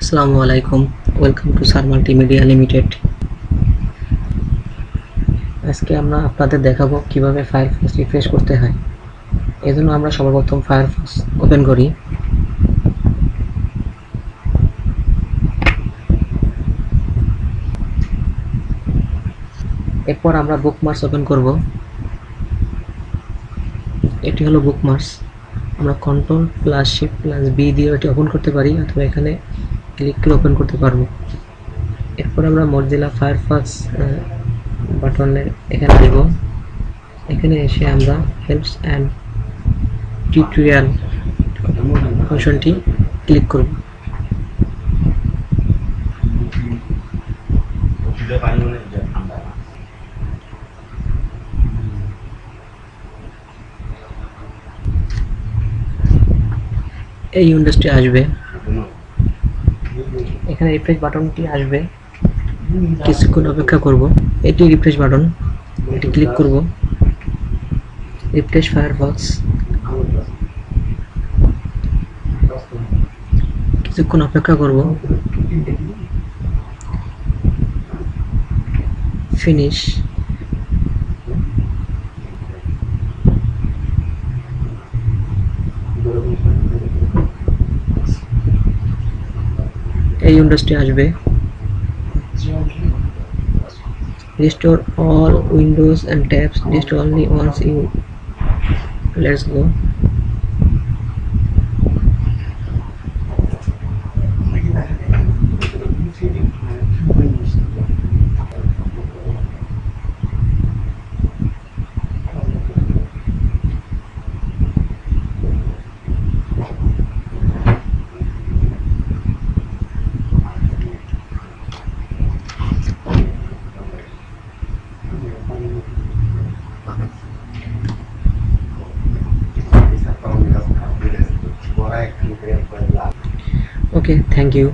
আসসালামু আলাইকুম, welcome to sir multimedia limited. আজকে আমরা আপনাদের দেখাবো কিভাবে ফায়ারফক্স রিফ্রেশ করতে হয়। এজন্য আমরা সর্বপ্রথম ফায়ারফক্স ওপেন করি। এরপর আমরা বুকমার্কস ওপেন করব। এটি হলো বুকমার্কস। আমরা Ctrl+Shift+B দিয়ে এটি ওপেন করতে পারি, অথবা এখানে ক্লিক করে ওপেন করতে পারবো। এরপর আমরা মজিলা ফায়ারফক্স বাটনে এখানে দেব। এখানে এসে আমরা হেল্পস অ্যান্ড টিউটোরিয়াল অপশনটি ক্লিক করব। এই উইন্ডোজটি আসবে। এখানে রিফ্রেশ বাটনটি আসবে, কিছুক্ষণ অপেক্ষা করব। এটি রিফ্রেশ বাটন, এটি ক্লিক করব। রিফ্রেশ ফায়ারফক্স, কিছুক্ষণ অপেক্ষা করব। ফিনিশ। এই উইন্ডোজটি আসবে। Restore all windows and tabs. Restore only once you. Let's go. Okay, thank you.